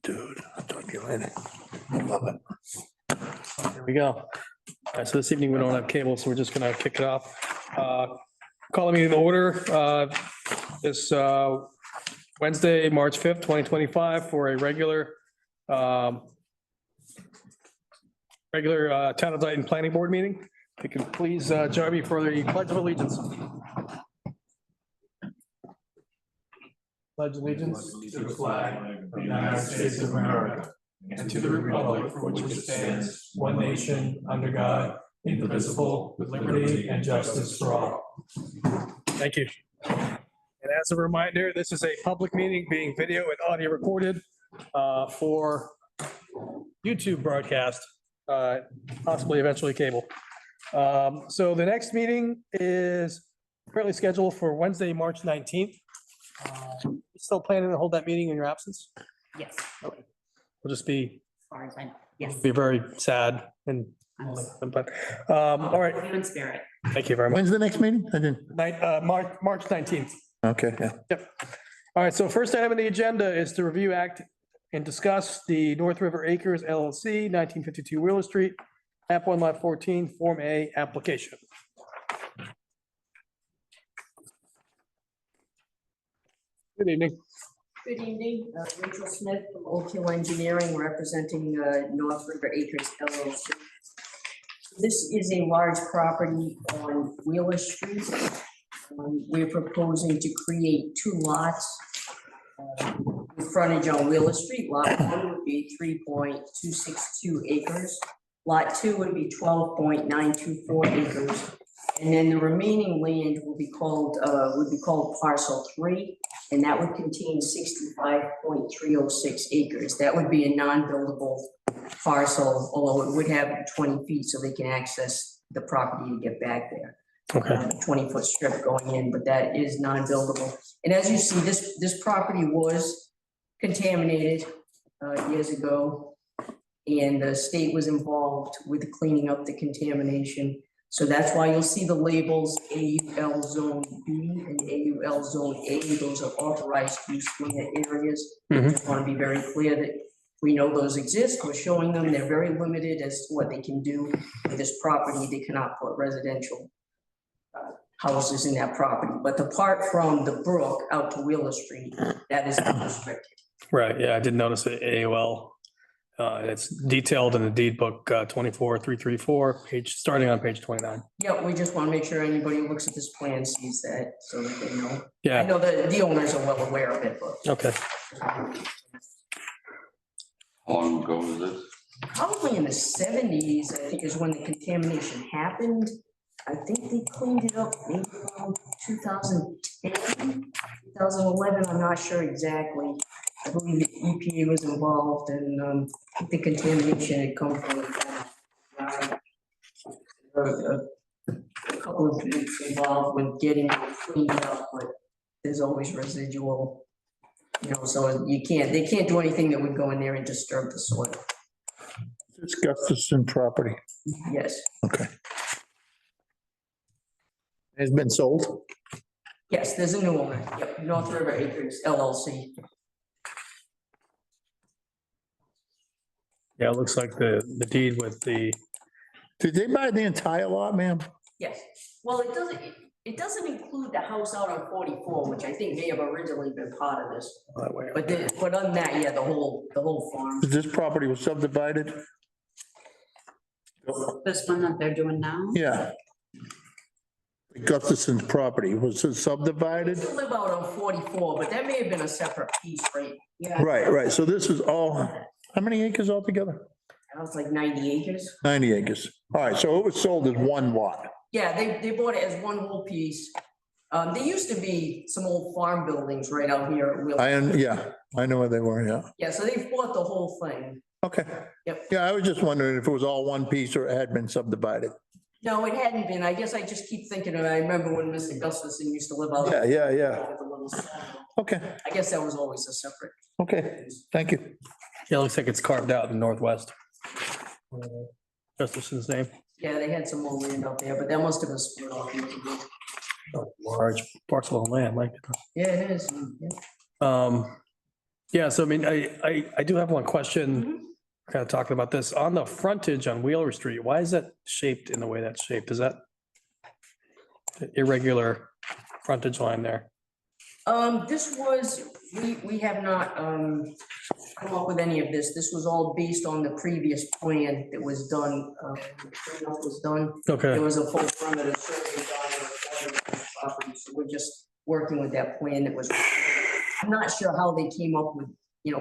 Dude, I'll talk to you later. I love it. Here we go. All right, so this evening we don't have cable, so we're just gonna kick it off. Call the meeting to order, this Wednesday, March 5th, 2025, for a regular Town of Dayton Planning Board meeting. If you can please join me for the Pledge of Allegiance. Pledge allegiance To the flag of the United States of America and to the republic for which it stands, one nation, under God, indivisible, with liberty and justice for all. Thank you. And as a reminder, this is a public meeting being video and audio recorded for YouTube broadcast, possibly eventually cable. So the next meeting is currently scheduled for Wednesday, March 19th. Still planning to hold that meeting in your absence? Yes, We'll just be, as far as I know, yes. be very sad and, but, all right, I'm in spirit. thank you very much. When's the next meeting? I didn't, March 19th. okay, yeah. All right, so first item on the agenda is to review, act, and discuss the North River Acres LLC, 1952 Wheeler Street, map 1 lot 14, Form A application. Good evening. Good evening, Rachel Smith from Oak Hill Engineering, representing North River Acres LLC. This is a large property on Wheeler Street. We're proposing to create two lots with frontage on Wheeler Street. Lot 1 would be 3.262 acres. Lot 2 would be 12.924 acres. And then the remaining land would be called parcel 3. And that would contain 65.306 acres. That would be a non-buildable parcel, although it would have 20 feet so they can access the property to get back there. Okay, 20-foot strip going in, but that is non-buildable. And as you see, this property was contaminated years ago. And the state was involved with cleaning up the contamination. So that's why you'll see the labels AUL Zone B and AUL Zone A. Those are authorized use land areas. Mhm. Just want to be very clear that we know those exist. We're showing them. They're very limited as to what they can do with this property. They cannot put residential houses in that property. But the part from the brook out to Wheeler Street, that is restricted. right, yeah, I did notice it, AOL. It's detailed in the deed book 24334, starting on page 29. Yeah, we just want to make sure anybody who looks at this plan sees that so that they know. I Yeah, know that the owners are well aware of it, but okay. How long ago was this? probably in the 70s, I think is when the contamination happened. I think they cleaned it up maybe around 2010, 2011, I'm not sure exactly. I believe the EPA was involved and I think the contamination had come from a couple of groups involved with getting it cleaned up, but there's always residual, so they can't do anything that would go in there and disturb the soil. It's Gustafson property. Yes, Okay. Has been sold? yes, there's a new owner. Yep, North River Acres LLC. Yeah, it looks like the deed with the, Did they buy the entire lot, ma'am? Yes, well, it doesn't include the house out on 44, which I think may have originally been part of this. that way. But on that, yeah, the whole farm. This property was subdivided? This one that they're doing now? Yeah. Gustafson's property, was it subdivided? They live out on 44, but that may have been a separate piece, right? Yeah. Right, so this is all, how many acres altogether? That was like 90 acres. 90 acres. All right, so it was sold as one lot. Yeah, they bought it as one whole piece. There used to be some old farm buildings right out here at Wheeler. Yeah, I know where they were, yeah. Yeah, so they bought the whole thing. Okay. Yep. Yeah, I was just wondering if it was all one piece or it had been subdivided. No, it hadn't been. I guess I just keep thinking of it. I remember when Mr. Gustafson used to live out. Yeah. With the little sawmill. Okay, I guess that was always a separate. okay, thank you. Yeah, it looks like it's carved out in the northwest. Gustafson's name. Yeah, they had some more land out there, but that must have been split off. Large parcel of land, like. Yeah, it is. Yeah. Yeah, so I mean, I do have one question, kind of talking about this. On the frontage on Wheeler Street, why is that shaped in the way that's shaped? Is that the irregular frontage line there? This was, we have not, come up with any of this. This was all based on the previous plan that was done, cleanup was done. There Okay, was a full perimeter survey done on the property, so we're just working with that plan that was. I'm not sure how they came up with,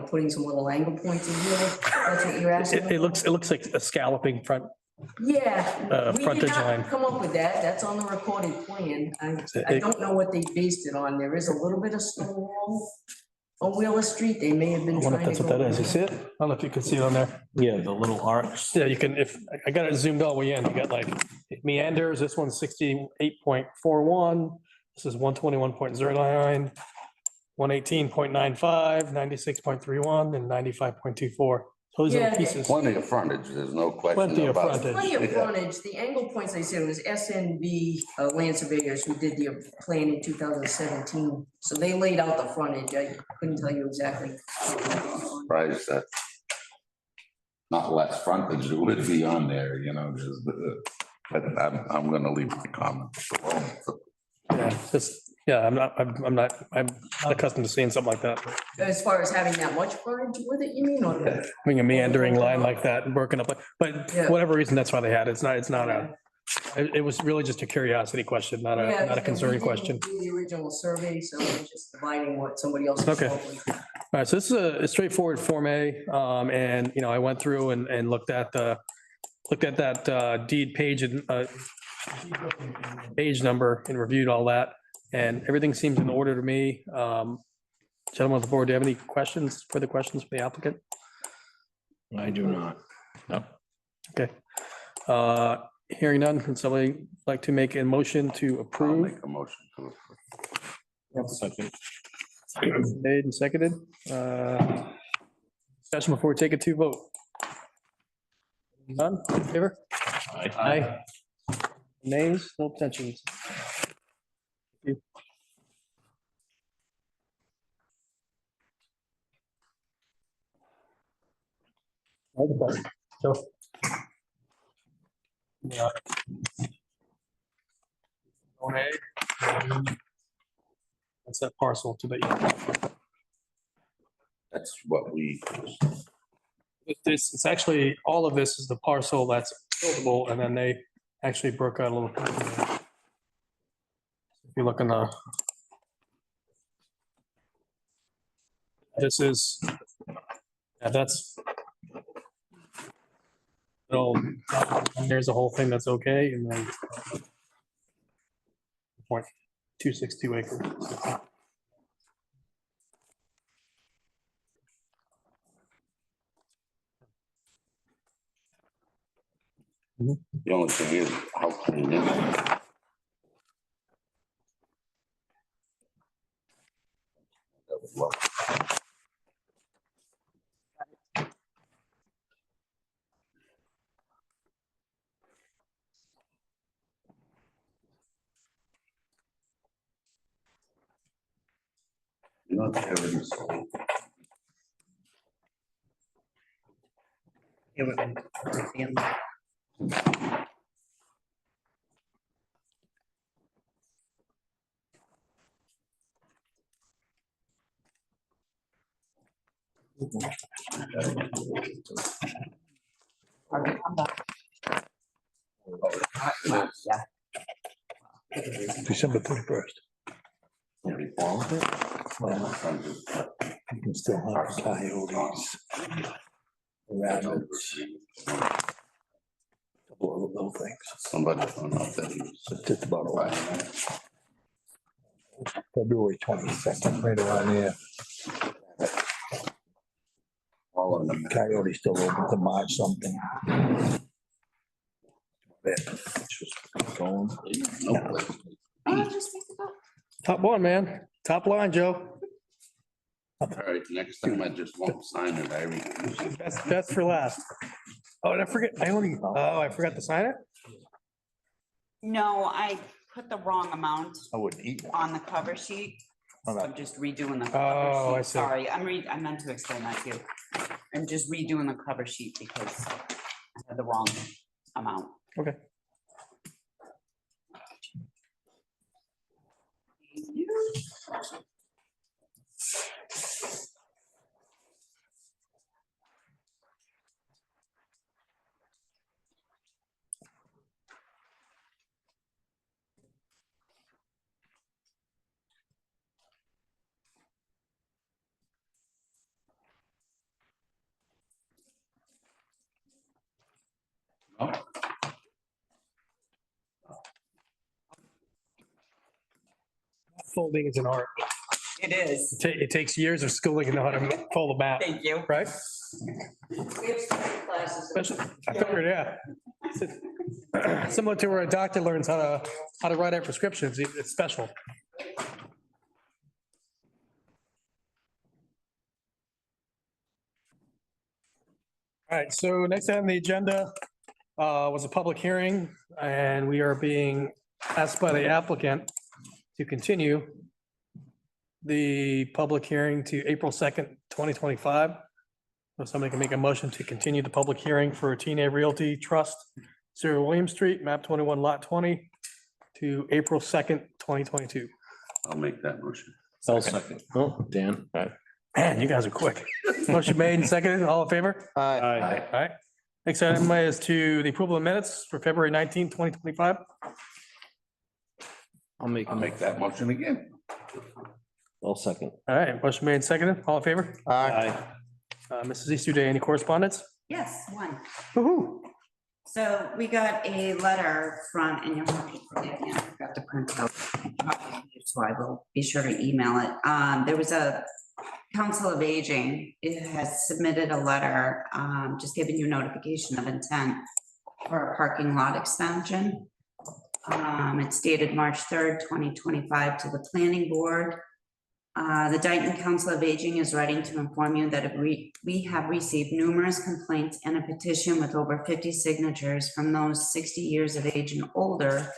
putting some little angle points in here. That's what you're asking? it looks like a scalloping front. Yeah. We did Frontage not line. come up with that. That's on the recorded plan. I It- don't know what they based it on. There is a little bit of stone wall on Wheeler Street. They may have I been wonder if trying that's to what go. that is. You see it? I don't know if you can see it on there. Yeah, the little arcs. Yeah, you can, if, I got it zoomed all the way in, you got like meanders, this one's 68.41, this is 121.09, 118.95, 96.31, and 95.24. So those are Yeah, the pieces. Plenty of frontage, there's no Plenty question of about it. frontage. Plenty of Yeah. frontage. The angle points, I said, was SNV land surveyors who did the plan in 2017. So they laid out the frontage. I couldn't tell you exactly. Surprised that not less frontage would be on there, just, but I'm gonna leave my comments alone. Yeah, just, yeah, I'm not accustomed to seeing something like that. As far as having that much frontage with it, you mean? Or Having a meandering line like that and working up, but Yeah. for whatever reason, that's why they had it. It's not a, it was really just a curiosity question, not Yeah, a we concern didn't question. do the original survey, so we're just dividing what somebody else. has Okay. come up with. All right, so this is a straightforward Form A, and, I went through and looked at that deed page and page number and reviewed all that, and everything seems in order to me. Gentlemen of the board, do you have any questions, further questions for the applicant? I do not. Okay. Hearing none, can somebody like to make a motion to I'll approve? make a motion to approve. Second. Made and seconded. Discussion before we take it to vote. None, in favor? Aye. Nays, no abstentions. Thank you. Joe. Yeah. Okay. That's that parcel to the, That's what we, it's actually, all of this is the parcel that's buildable, and then they actually broke out a little. If you look in the. This is, yeah, that's. So, there's a whole thing that's okay, and then. 0.262 acres. the only thing is, how clean is it? That was low. Not every soul. December 31st. All of it? You can still have coyotes, rabbits, couple of little things. Somebody found out that he was. It's just about right. February 22nd, right around there. All of them. Coyote still open to March something. It's just going. No place. Top one, man. Top line, Joe. All right, next time I just won't sign it, I refuse. That's for last. Oh, and I forgot to sign it? No, I put the wrong amount I wouldn't eat one. on the cover sheet. I'm just redoing the. Oh, cover I sheet. see. Sorry, I meant to explain that to you. I'm just redoing the cover sheet because I had the wrong amount. Okay. No? Folding is an art. It is. It takes years of schooling to know how to fold a map, Thank you. right? We have special classes. Especially, I figured, yeah. Similar to where a doctor learns how to write out prescriptions, it's special. All right, so next on the agenda was a public hearing, and we are being asked by the applicant to continue the public hearing to April 2nd, 2025. So somebody can make a motion to continue the public hearing for TNA Realty Trust, 0 William Street, map 21, lot 20, to April 2nd, 2022. I'll make that motion. I'll second. Oh, Dan. Man, you guys are quick. Motion made and seconded, all in favor? Aye. All right. Next item is to the approval of minutes for February 19th, 2025. I'll make, I'll make that motion again. I'll second. All right, motion made and seconded, all in favor? Aye. Mrs. Easterday, any correspondence? Yes, one. Woo-hoo. So we got a letter from, and you'll have to forgive me, I forgot to print out. So I will be sure to email it. There was a Council of Aging, it has submitted a letter, just giving you notification of intent for a parking lot expansion. It's dated March 3rd, 2025 to the planning board. The Dayton Council of Aging is writing to inform you that we have received numerous complaints and a petition with over 50 signatures from those 60 years of age and older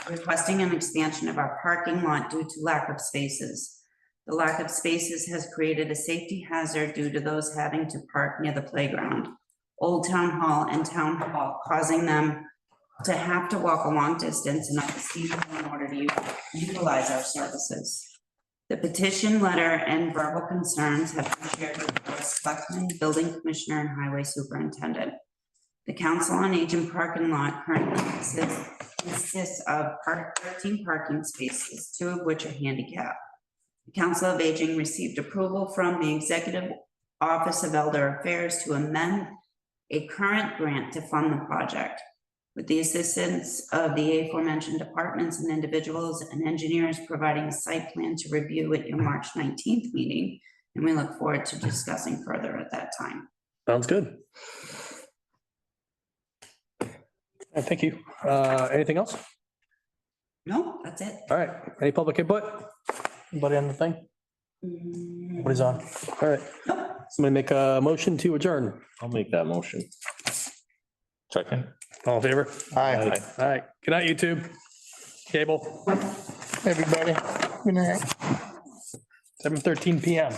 requesting an expansion of our parking lot due to lack of spaces. The lack of spaces has created a safety hazard due to those having to park near the playground, Old Town Hall and Town Hall, causing them to have to walk a long distance and up the steep hill in order to utilize our services. The petition letter and verbal concerns have been shared with the selectman, building commissioner, and highway superintendent. The Council on Aging parking lot currently consists of 13 parking spaces, 2 of which are handicapped. The Council of Aging received approval from the Executive Office of Elder Affairs to amend a current grant to fund the project. With the assistance of the aforementioned departments and individuals and engineers providing a site plan to review at your March 19th meeting, and we look forward to discussing further at that time. Sounds good. Thank you. Anything else? No, that's it. All right, any public input? Anybody on the thing? What is on? All right, somebody make a motion to adjourn. I'll make that motion. Second. All in favor? Aye. All right, good night, YouTube. Cable, Everybody, good night. 7:13 PM.